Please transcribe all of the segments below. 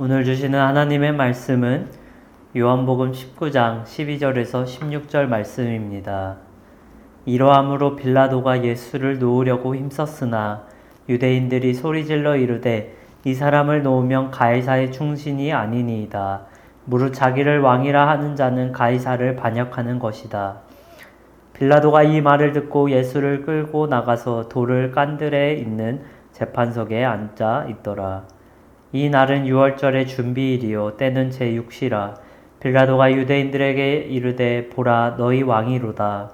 오늘 주시는 하나님의 말씀은 요한복음 19장 12절에서 16절 말씀입니다. 이러함으로 빌라도가 예수를 놓으려고 힘썼으나 유대인들이 소리질러 이르되 이 사람을 놓으면 가이사의 충신이 아니니이다. 무릇 자기를 왕이라 하는 자는 가이사를 반역하는 것이다. 빌라도가 이 말을 듣고 예수를 끌고 나가서 돌을 깐들에 있는 재판석에 앉아 있더라. 이 날은 유월절의 준비일이요 때는 제6시라. 빌라도가 유대인들에게 이르되 보라 너희 왕이로다.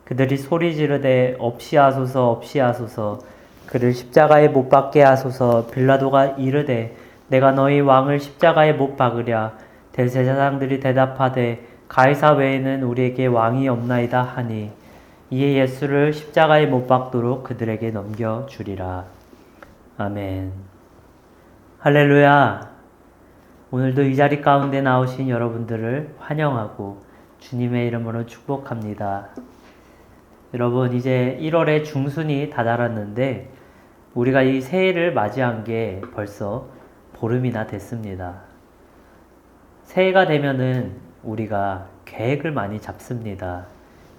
그들이 소리 지르되 없이하소서 없이하소서 그를 십자가에 못 박게 하소서. 빌라도가 이르되 내가 너희 왕을 십자가에 못 박으랴. 대제사장들이 대답하되 가이사 외에는 우리에게 왕이 없나이다 하니 이에 예수를 십자가에 못 박도록 그들에게 넘겨주리라. 아멘. 할렐루야. 오늘도 이 자리 가운데 나오신 여러분들을 환영하고 주님의 이름으로 축복합니다. 여러분, 이제 1월의 중순이 다다랐는데 우리가 이 새해를 맞이한 게 벌써 보름이나 됐습니다. 새해가 되면은 우리가 계획을 많이 잡습니다.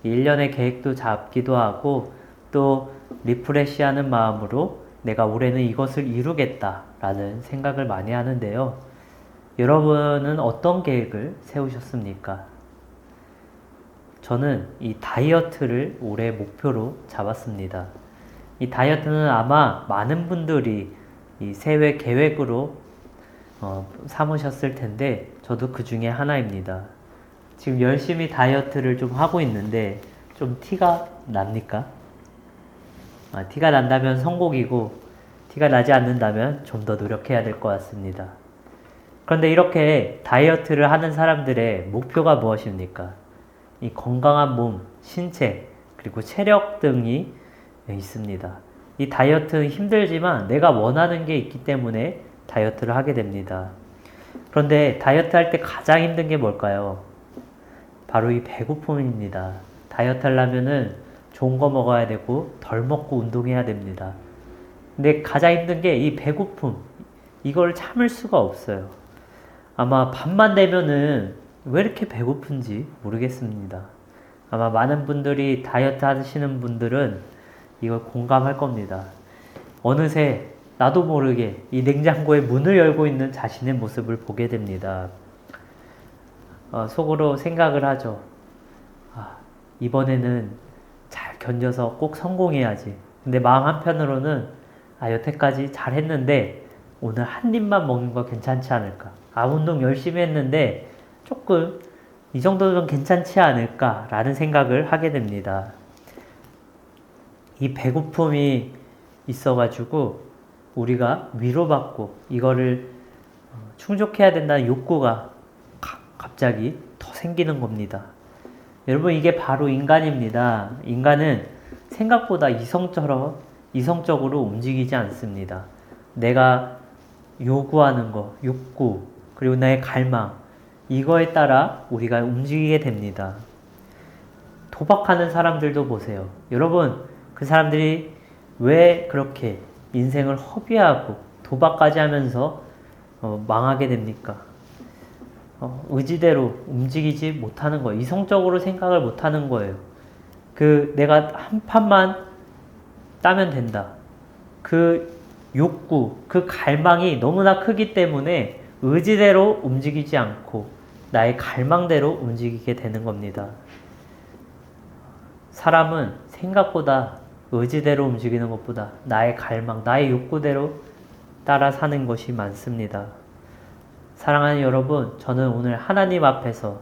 1년의 계획도 잡기도 하고 또 리프레시하는 마음으로 내가 올해는 이것을 이루겠다 라는 생각을 많이 하는데요. 여러분은 어떤 계획을 세우셨습니까? 저는 이 다이어트를 올해 목표로 잡았습니다. 이 다이어트는 아마 많은 분들이 이 새해 계획으로 삼으셨을 텐데 저도 그 중에 하나입니다. 지금 열심히 다이어트를 좀 하고 있는데 좀 티가 납니까? 티가 난다면 성공이고 티가 나지 않는다면 좀 더 노력해야 될 것 같습니다. 그런데 이렇게 다이어트를 하는 사람들의 목표가 무엇입니까? 이 건강한 몸, 신체, 그리고 체력 등이 있습니다. 이 다이어트는 힘들지만 내가 원하는 게 있기 때문에 다이어트를 하게 됩니다. 그런데 다이어트 할 때 가장 힘든 게 뭘까요? 바로 이 배고픔입니다. 다이어트 하려면은 좋은 거 먹어야 되고 덜 먹고 운동해야 됩니다. 근데 가장 힘든 게 이 배고픔, 이걸 참을 수가 없어요. 아마 밤만 되면은 왜 이렇게 배고픈지 모르겠습니다. 아마 많은 분들이 다이어트 하시는 분들은 이걸 공감할 겁니다. 어느새 나도 모르게 이 냉장고에 문을 열고 있는 자신의 모습을 보게 됩니다. 속으로 생각을 하죠. 이번에는 잘 견뎌서 꼭 성공해야지. 근데 마음 한편으로는 여태까지 잘 했는데 오늘 한 입만 먹는 거 괜찮지 않을까? 운동 열심히 했는데 조금 이 정도는 괜찮지 않을까? 라는 생각을 하게 됩니다. 이 배고픔이 있어가지고 우리가 위로받고 이거를 충족해야 된다는 욕구가 갑자기 더 생기는 겁니다. 여러분, 이게 바로 인간입니다. 인간은 생각보다 이성적으로 움직이지 않습니다. 내가 요구하는 거, 욕구, 그리고 나의 갈망, 이거에 따라 우리가 움직이게 됩니다. 도박하는 사람들도 보세요. 여러분, 그 사람들이 왜 그렇게 인생을 허비하고 도박까지 하면서 망하게 됩니까? 의지대로 움직이지 못하는 거예요. 이성적으로 생각을 못하는 거예요. 내가 한 판만 따면 된다. 그 욕구, 그 갈망이 너무나 크기 때문에 의지대로 움직이지 않고 나의 갈망대로 움직이게 되는 겁니다. 사람은 생각보다 의지대로 움직이는 것보다 나의 갈망, 나의 욕구대로 따라 사는 것이 많습니다. 사랑하는 여러분, 저는 오늘 하나님 앞에서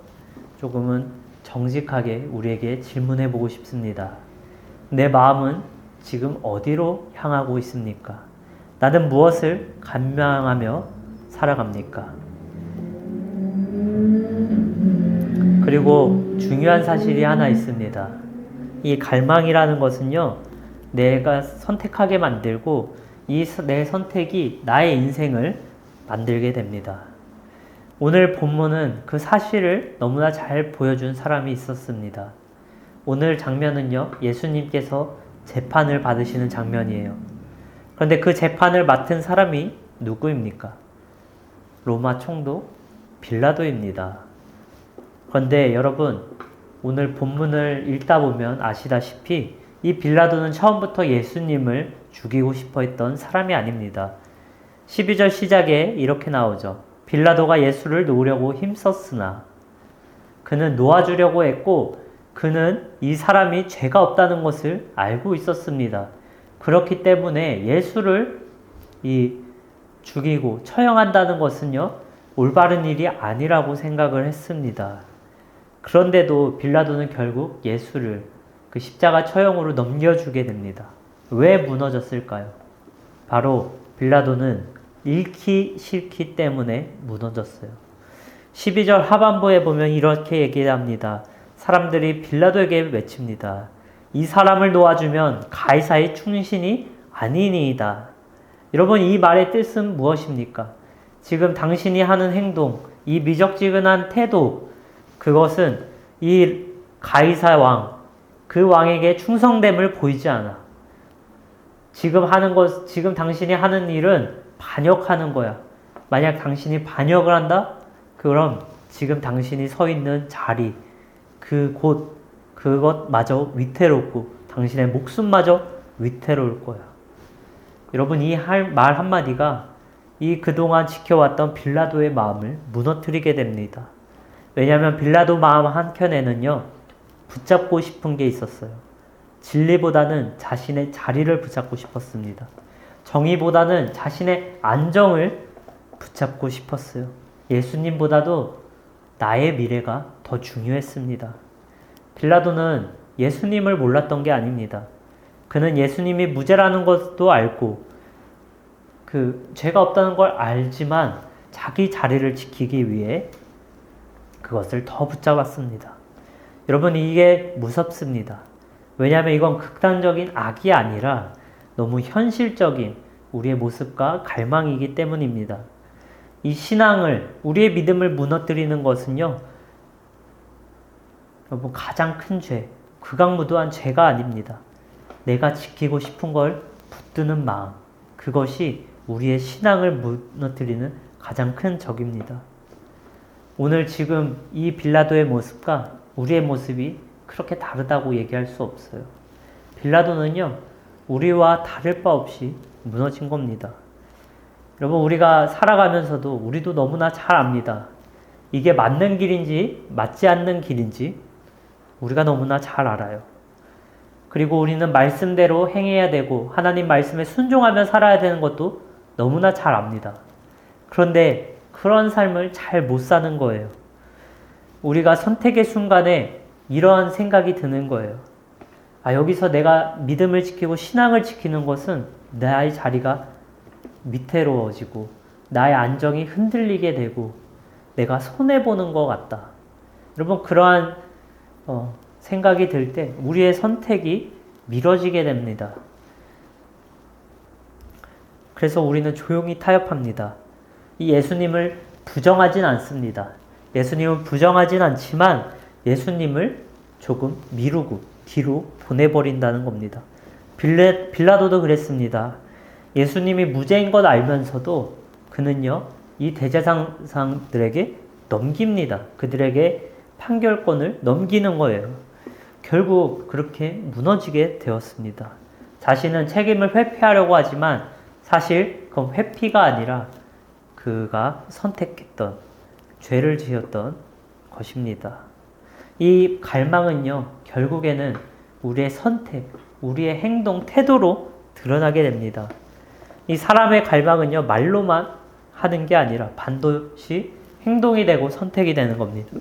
조금은 정직하게 우리에게 질문해 보고 싶습니다. 내 마음은 지금 어디로 향하고 있습니까? 나는 무엇을 갈망하며 살아갑니까? 그리고 중요한 사실이 하나 있습니다. 이 갈망이라는 것은요, 내가 선택하게 만들고 내 선택이 나의 인생을 만들게 됩니다. 오늘 본문은 그 사실을 너무나 잘 보여준 사람이 있었습니다. 오늘 장면은요, 예수님께서 재판을 받으시는 장면이에요. 그런데 그 재판을 맡은 사람이 누구입니까? 로마 총독 빌라도입니다. 그런데 여러분, 오늘 본문을 읽다 보면 아시다시피 이 빌라도는 처음부터 예수님을 죽이고 싶어 했던 사람이 아닙니다. 12절 시작에 이렇게 나오죠. 빌라도가 예수를 놓으려고 힘썼으나 그는 놓아주려고 했고 그는 이 사람이 죄가 없다는 것을 알고 있었습니다. 그렇기 때문에 예수를 죽이고 처형한다는 것은요, 올바른 일이 아니라고 생각을 했습니다. 그런데도 빌라도는 결국 예수를 그 십자가 처형으로 넘겨주게 됩니다. 왜 무너졌을까요? 바로 빌라도는 잃기 싫기 때문에 무너졌어요. 12절 하반부에 보면 이렇게 얘기합니다. 사람들이 빌라도에게 외칩니다. 이 사람을 놓아주면 가이사의 충신이 아니니이다. 여러분, 이 말의 뜻은 무엇입니까? 지금 당신이 하는 행동, 이 미적지근한 태도, 그것은 이 가이사 왕, 그 왕에게 충성됨을 보이지 않아. 지금 당신이 하는 일은 반역하는 거야. 만약 당신이 반역을 한다? 그럼 지금 당신이 서 있는 자리, 그것마저 위태롭고 당신의 목숨마저 위태로울 거야. 여러분, 이 말 한마디가 이 그동안 지켜왔던 빌라도의 마음을 무너뜨리게 됩니다. 왜냐하면 빌라도 마음 한켠에는요, 붙잡고 싶은 게 있었어요. 진리보다는 자신의 자리를 붙잡고 싶었습니다. 정의보다는 자신의 안정을 붙잡고 싶었어요. 예수님보다도 나의 미래가 더 중요했습니다. 빌라도는 예수님을 몰랐던 게 아닙니다. 그는 예수님이 무죄라는 것도 알고 죄가 없다는 걸 알지만 자기 자리를 지키기 위해 그것을 더 붙잡았습니다. 여러분, 이게 무섭습니다. 왜냐하면 이건 극단적인 악이 아니라 너무 현실적인 우리의 모습과 갈망이기 때문입니다. 이 신앙을, 우리의 믿음을 무너뜨리는 것은요, 여러분, 가장 큰 죄, 극악무도한 죄가 아닙니다. 내가 지키고 싶은 걸 붙드는 마음, 그것이 우리의 신앙을 무너뜨리는 가장 큰 적입니다. 오늘 지금 이 빌라도의 모습과 우리의 모습이 그렇게 다르다고 얘기할 수 없어요. 빌라도는요, 우리와 다를 바 없이 무너진 겁니다. 여러분, 우리가 살아가면서도 우리도 너무나 잘 압니다. 이게 맞는 길인지 맞지 않는 길인지 우리가 너무나 잘 알아요. 그리고 우리는 말씀대로 행해야 되고 하나님 말씀에 순종하며 살아야 되는 것도 너무나 잘 압니다. 그런데 그런 삶을 잘 못 사는 거예요. 우리가 선택의 순간에 이러한 생각이 드는 거예요. 여기서 내가 믿음을 지키고 신앙을 지키는 것은 나의 자리가 위태로워지고 나의 안정이 흔들리게 되고 내가 손해보는 것 같다. 여러분, 그러한 생각이 들 때 우리의 선택이 미뤄지게 됩니다. 그래서 우리는 조용히 타협합니다. 이 예수님을 부정하진 않습니다. 예수님은 부정하진 않지만 예수님을 조금 미루고 뒤로 보내버린다는 겁니다. 빌라도도 그랬습니다. 예수님이 무죄인 것 알면서도 그는요, 이 대제사장들에게 넘깁니다. 그들에게 판결권을 넘기는 거예요. 결국 그렇게 무너지게 되었습니다. 자신은 책임을 회피하려고 하지만 사실 그건 회피가 아니라 그가 선택했던, 죄를 지었던 것입니다. 이 갈망은요, 결국에는 우리의 선택, 우리의 행동, 태도로 드러나게 됩니다. 이 사람의 갈망은요, 말로만 하는 게 아니라 반드시 행동이 되고 선택이 되는 겁니다.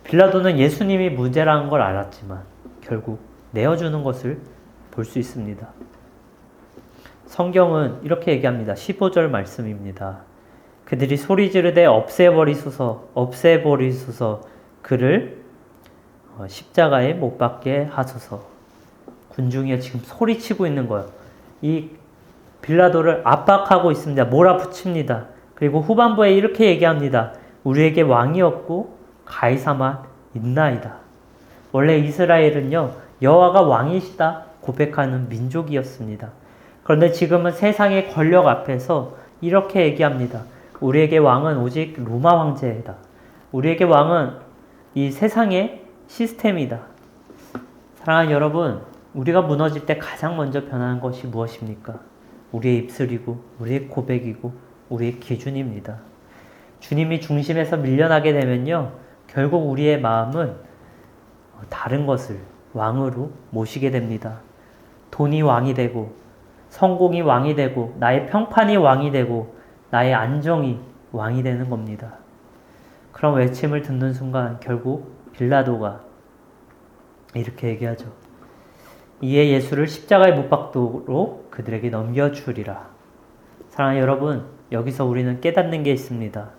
빌라도는 예수님이 무죄라는 걸 알았지만 결국 내어주는 것을 볼 수 있습니다. 성경은 이렇게 얘기합니다. 15절 말씀입니다. 그들이 소리 지르되 없애버리소서, 없애버리소서, 그를 십자가에 못 박게 하소서. 군중이 지금 소리치고 있는 거예요. 이 빌라도를 압박하고 있습니다. 몰아붙입니다. 그리고 후반부에 이렇게 얘기합니다. 우리에게 왕이 없고 가이사만 있나이다. 원래 이스라엘은요, 여호와가 왕이시다 고백하는 민족이었습니다. 그런데 지금은 세상의 권력 앞에서 이렇게 얘기합니다. 우리에게 왕은 오직 로마 황제이다. 우리에게 왕은 이 세상의 시스템이다. 사랑하는 여러분, 우리가 무너질 때 가장 먼저 변하는 것이 무엇입니까? 우리의 입술이고 우리의 고백이고 우리의 기준입니다. 주님이 중심에서 밀려나게 되면요, 결국 우리의 마음은 다른 것을 왕으로 모시게 됩니다. 돈이 왕이 되고 성공이 왕이 되고 나의 평판이 왕이 되고 나의 안정이 왕이 되는 겁니다. 그런 외침을 듣는 순간 결국 빌라도가 이렇게 얘기하죠. 이에 예수를 십자가에 못 박도록 그들에게 넘겨주리라. 사랑하는 여러분, 여기서 우리는 깨닫는 게 있습니다.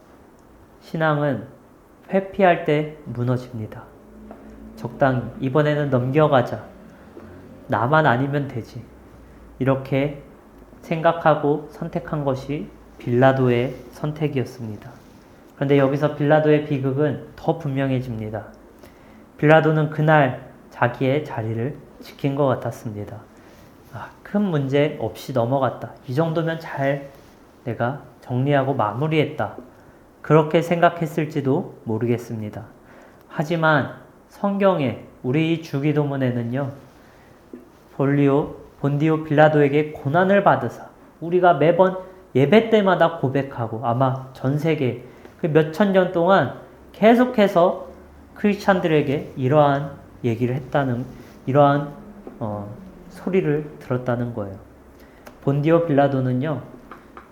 신앙은 회피할 때 무너집니다. 적당히 이번에는 넘겨가자. 나만 아니면 되지. 이렇게 생각하고 선택한 것이 빌라도의 선택이었습니다. 그런데 여기서 빌라도의 비극은 더 분명해집니다. 빌라도는 그날 자기의 자리를 지킨 것 같았습니다. 큰 문제 없이 넘어갔다. 이 정도면 잘 내가 정리하고 마무리했다. 그렇게 생각했을지도 모르겠습니다. 하지만 성경에 우리 이 주기도문에는요, 본디오 빌라도에게 고난을 받으사 우리가 매번 예배 때마다 고백하고 아마 전 세계 그 몇천 년 동안 계속해서 크리스찬들에게 이러한 얘기를 했다는, 이러한 소리를 들었다는 거예요. 본디오 빌라도는요,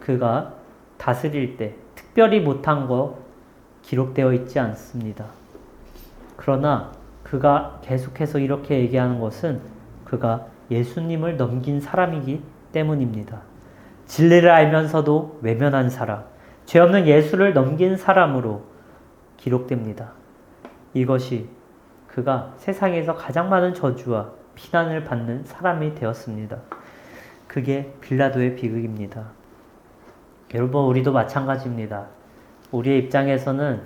그가 다스릴 때 특별히 못한 거 기록되어 있지 않습니다. 그러나 그가 계속해서 이렇게 얘기하는 것은 그가 예수님을 넘긴 사람이기 때문입니다. 진리를 알면서도 외면한 사람, 죄 없는 예수를 넘긴 사람으로 기록됩니다. 이것이 그가 세상에서 가장 많은 저주와 비난을 받는 사람이 되었습니다. 그게 빌라도의 비극입니다. 여러분, 우리도 마찬가지입니다. 우리의 입장에서는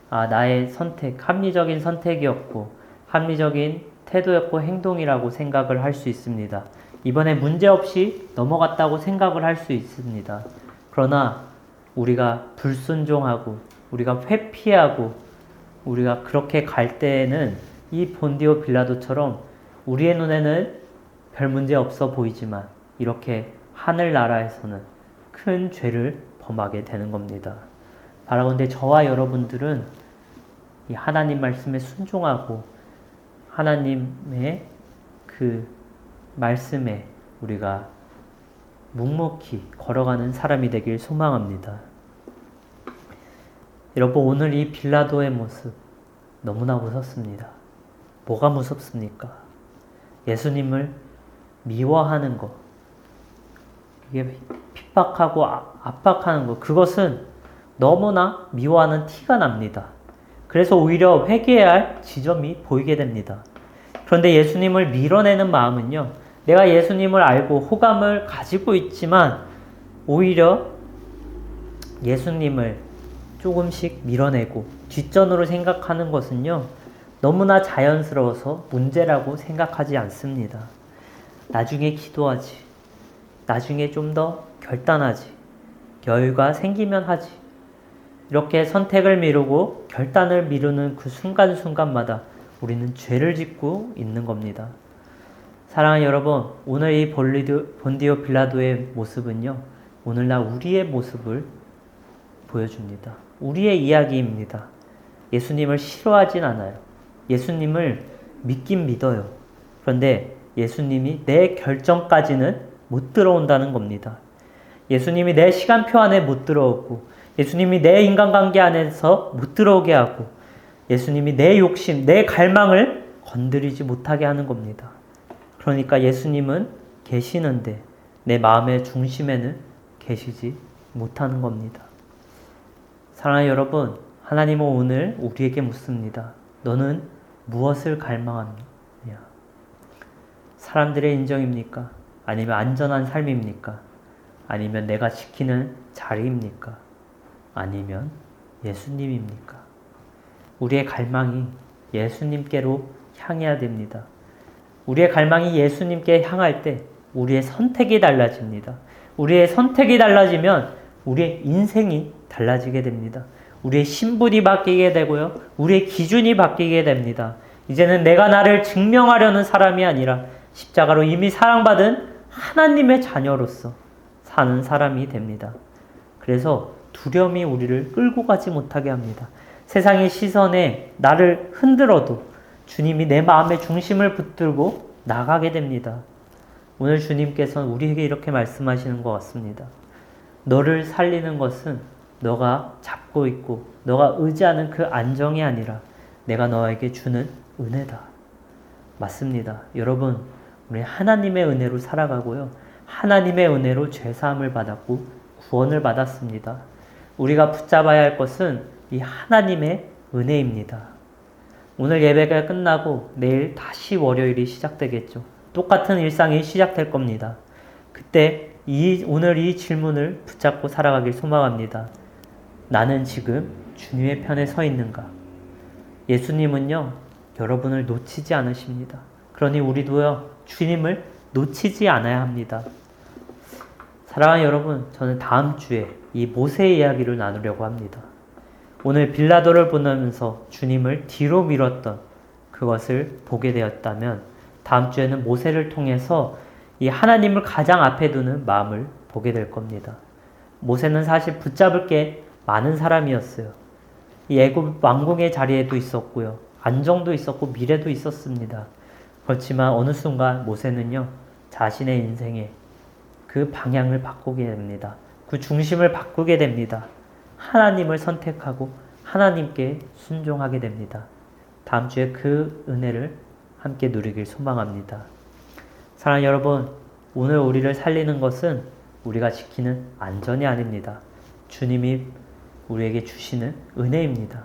나의 선택, 합리적인 선택이었고 합리적인 태도였고 행동이라고 생각을 할 수 있습니다. 이번에 문제없이 넘어갔다고 생각을 할 수 있습니다. 그러나 우리가 불순종하고 우리가 회피하고 우리가 그렇게 갈 때에는 이 본디오 빌라도처럼 우리의 눈에는 별 문제 없어 보이지만 이렇게 하늘나라에서는 큰 죄를 범하게 되는 겁니다. 바라건대 저와 여러분들은 이 하나님 말씀에 순종하고 하나님의 그 말씀에 우리가 묵묵히 걸어가는 사람이 되길 소망합니다. 여러분, 오늘 이 빌라도의 모습 너무나 무섭습니다. 뭐가 무섭습니까? 예수님을 미워하는 것, 이게 핍박하고 압박하는 것, 그것은 너무나 미워하는 티가 납니다. 그래서 오히려 회개해야 할 지점이 보이게 됩니다. 그런데 예수님을 밀어내는 마음은요, 내가 예수님을 알고 호감을 가지고 있지만 오히려 예수님을 조금씩 밀어내고 뒷전으로 생각하는 것은요, 너무나 자연스러워서 문제라고 생각하지 않습니다. 나중에 기도하지, 나중에 좀 더 결단하지, 여유가 생기면 하지, 이렇게 선택을 미루고 결단을 미루는 그 순간순간마다 우리는 죄를 짓고 있는 겁니다. 사랑하는 여러분, 오늘 이 본디오 빌라도의 모습은요, 오늘날 우리의 모습을 보여줍니다. 우리의 이야기입니다. 예수님을 싫어하진 않아요. 예수님을 믿긴 믿어요. 그런데 예수님이 내 결정까지는 못 들어온다는 겁니다. 예수님이 내 시간표 안에 못 들어오고 예수님이 내 인간관계 안에서 못 들어오게 하고 예수님이 내 욕심, 내 갈망을 건드리지 못하게 하는 겁니다. 그러니까 예수님은 계시는데 내 마음의 중심에는 계시지 못하는 겁니다. 사랑하는 여러분, 하나님은 오늘 우리에게 묻습니다. 너는 무엇을 갈망하느냐? 사람들의 인정입니까? 아니면 안전한 삶입니까? 아니면 내가 지키는 자리입니까? 아니면 예수님입니까? 우리의 갈망이 예수님께로 향해야 됩니다. 우리의 갈망이 예수님께 향할 때 우리의 선택이 달라집니다. 우리의 선택이 달라지면 우리의 인생이 달라지게 됩니다. 우리의 신분이 바뀌게 되고요. 우리의 기준이 바뀌게 됩니다. 이제는 내가 나를 증명하려는 사람이 아니라 십자가로 이미 사랑받은 하나님의 자녀로서 사는 사람이 됩니다. 그래서 두려움이 우리를 끌고 가지 못하게 합니다. 세상의 시선에 나를 흔들어도 주님이 내 마음의 중심을 붙들고 나가게 됩니다. 오늘 주님께서는 우리에게 이렇게 말씀하시는 것 같습니다. 너를 살리는 것은 너가 잡고 있고 너가 의지하는 그 안정이 아니라 내가 너에게 주는 은혜다. 맞습니다. 여러분, 우리 하나님의 은혜로 살아가고요. 하나님의 은혜로 죄사함을 받았고 구원을 받았습니다. 우리가 붙잡아야 할 것은 이 하나님의 은혜입니다. 오늘 예배가 끝나고 내일 다시 월요일이 시작되겠죠. 똑같은 일상이 시작될 겁니다. 그때 오늘 이 질문을 붙잡고 살아가길 소망합니다. 나는 지금 주님의 편에 서 있는가? 예수님은요, 여러분을 놓치지 않으십니다. 그러니 우리도요, 주님을 놓치지 않아야 합니다. 사랑하는 여러분, 저는 다음 주에 이 모세의 이야기를 나누려고 합니다. 오늘 빌라도를 보면서 주님을 뒤로 밀었던 그것을 보게 되었다면 다음 주에는 모세를 통해서 이 하나님을 가장 앞에 두는 마음을 보게 될 겁니다. 모세는 사실 붙잡을 게 많은 사람이었어요. 이 애굽 왕궁의 자리에도 있었고요. 안정도 있었고 미래도 있었습니다. 그렇지만 어느 순간 모세는요, 자신의 인생에 그 방향을 바꾸게 됩니다. 그 중심을 바꾸게 됩니다. 하나님을 선택하고 하나님께 순종하게 됩니다. 다음 주에 그 은혜를 함께 누리길 소망합니다. 사랑하는 여러분, 오늘 우리를 살리는 것은 우리가 지키는 안전이 아닙니다. 주님이 우리에게 주시는 은혜입니다.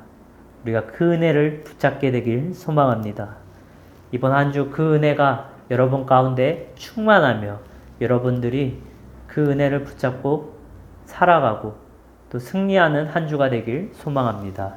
우리가 그 은혜를 붙잡게 되길 소망합니다. 이번 한 주 그 은혜가 여러분 가운데 충만하며 여러분들이 그 은혜를 붙잡고 살아가고 또 승리하는 한 주가 되길 소망합니다.